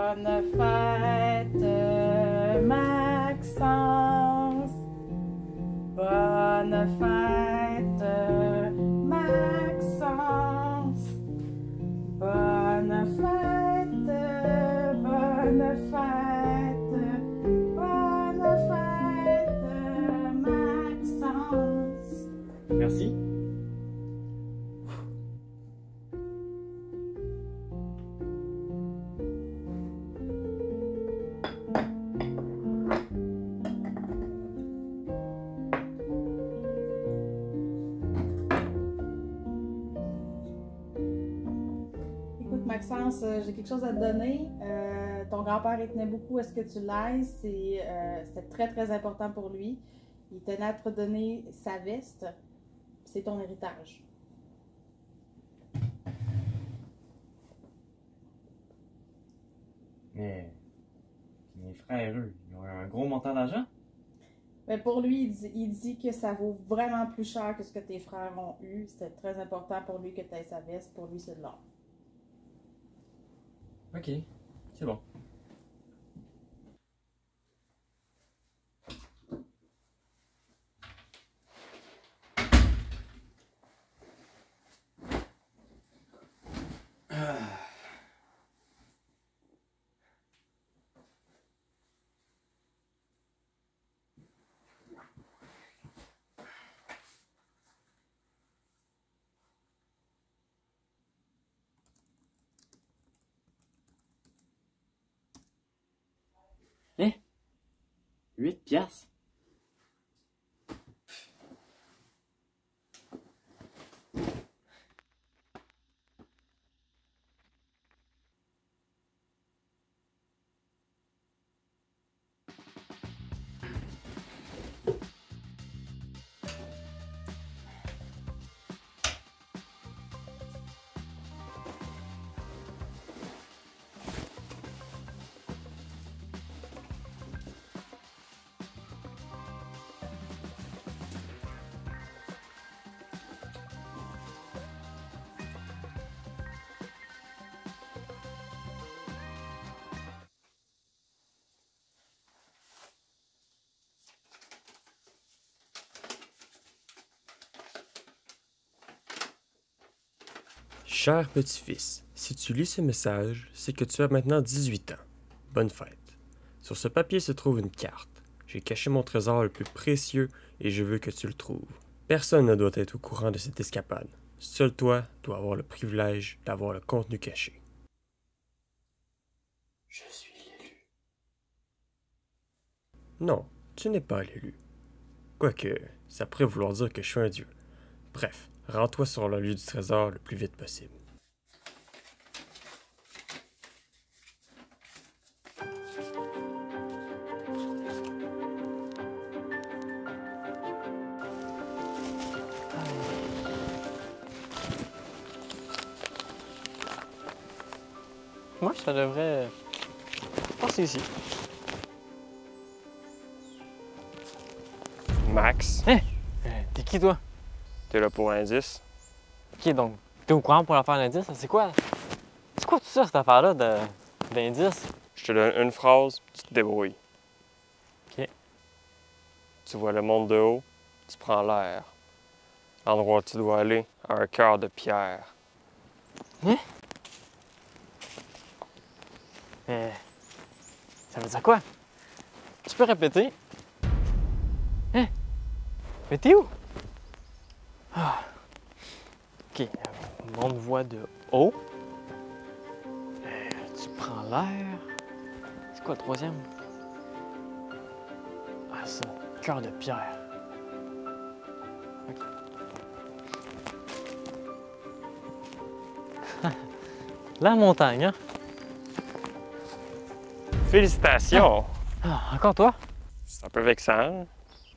Bonne fête, Maxence. Bonne fête, Maxence. Bonne fête, bonne fête, bonne fête, Maxence. Merci. Maxence, j'ai quelque chose à te donner. Ton grand-père, il tenait beaucoup à ce que tu l'ailles. C'était très, très important pour lui. Il tenait à te redonner sa veste. C'est ton héritage. Mais mes frères, eux, ils ont un gros montant d'argent? Mais pour lui, il dit que ça vaut vraiment plus cher que ce que tes frères ont eu. C'était très important pour lui que tu aies sa veste. Pour lui, c'est de l'or. Ok, c'est bon. Hein? 8 piastres? Cher petit-fils, si tu lis ce message, c'est que tu as maintenant 18 ans. Bonne fête. Sur ce papier se trouve une carte. J'ai caché mon trésor le plus précieux et je veux que tu le trouves. Personne ne doit être au courant de cette escapade. Seul toi dois avoir le privilège d'avoir le contenu caché. Je suis l'élu. Non, tu n'es pas l'élu. Quoique, ça pourrait vouloir dire que je suis un dieu. Bref, rends-toi sur le lieu du trésor le plus vite possible. Moi, ça devrait passer ici. Max, Hein? T'es qui, toi? t'es là pour l'indice? Ok, donc, t'es au courant pour l'affaire d'indice? C'est quoi? C'est quoi tout ça, cette affaire-là d'indice? Je te donne une phrase, tu te débrouilles. Ok. Tu vois le monde de haut, tu prends l'air. L'endroit où tu dois aller a un cœur de pierre. Hein? Mais. Ça veut dire quoi? Tu peux répéter? Hein? Mais t'es où? Ah. Ok, monde voit de haut. Tu prends l'air. C'est quoi le troisième? Ah, c'est un cœur de pierre. Ok. La montagne, hein? Félicitations! Ah, encore toi? C'est un peu vexant.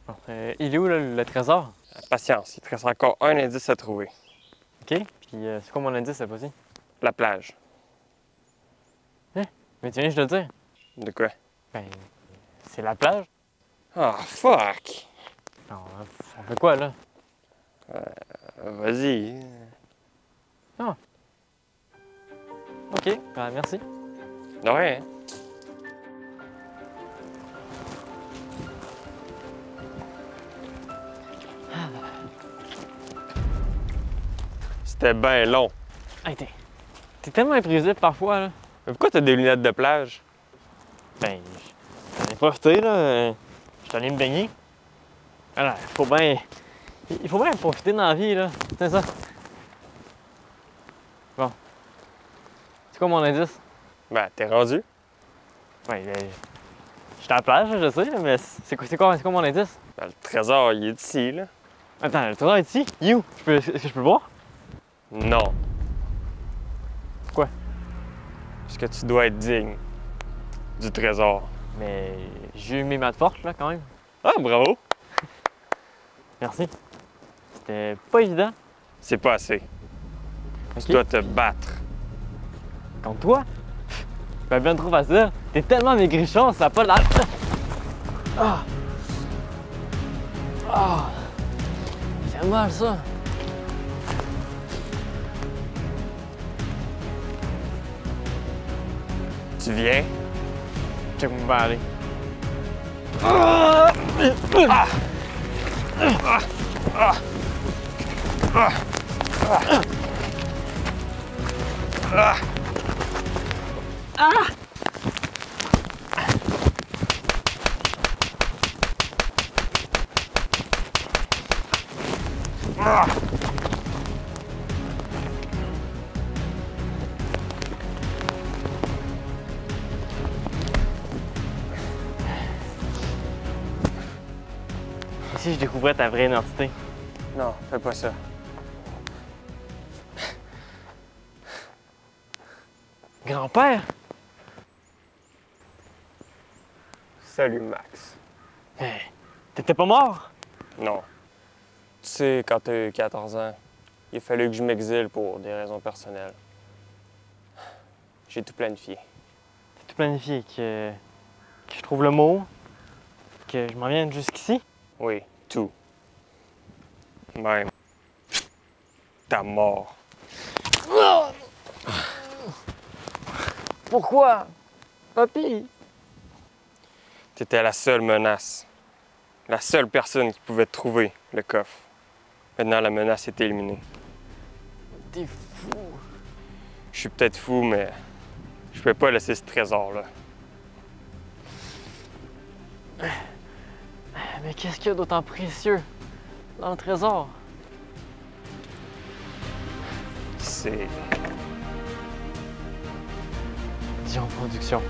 Bon, il est où, là, le trésor? Patience, il te reste encore un indice à trouver. OK. Puis c'est quoi mon indice, cette fois-ci? La plage. Mais tu viens juste de le dire. De quoi? Ben, c'est la plage. Ah, fuck! Non, on fait quoi, là? Vas-y. OK, ben, merci. De rien. C'était bien long. Hey, t'es tellement imprévisible parfois, là. Mais pourquoi t'as des lunettes de plage? Ben, j'en ai profité, là. Je suis allé me baigner. Alors, il faut bien profiter dans la vie, là. C'est ça. Bon. C'est quoi mon indice? Ben, t'es rendu. Ouais, j'étais à la plage, je sais, mais c'est quoi mon indice? Ben, le trésor, il est ici, là. Attends, le trésor est ici? Il est où? Est-ce que je peux le voir? Non. Pourquoi? Parce que tu dois être digne du trésor. Mais j'ai eu mes maths fortes, là, quand même. Ah, bravo! Merci. C'était pas évident. C'est pas assez. Ok. Tu dois te battre. Contre toi? Ben, bien trop facile. T'es tellement maigrichon, ça a pas l'air. Ah! Ah! Ça fait mal, ça. Tu viens? Check mon verre, aller. Et si je découvrais ta vraie identité? Non, fais pas ça. Grand-père? Salut, Max. Mais t'étais pas mort? Non. Tu sais, quand t'as eu 14 ans, il a fallu que je m'exile pour des raisons personnelles. J'ai tout planifié. T'as tout planifié, que je trouve le mot, que je m'en vienne jusqu'ici? Oui, tout. Même ta mort. Pourquoi? Papy? T'étais la seule menace. La seule personne qui pouvait trouver le coffre. Maintenant, la menace est éliminée. T'es fou. Je suis peut-être fou, mais je peux pas laisser ce trésor-là. Mais qu'est-ce qu'il y a d'autant précieux dans le trésor? C'est... Dion Production.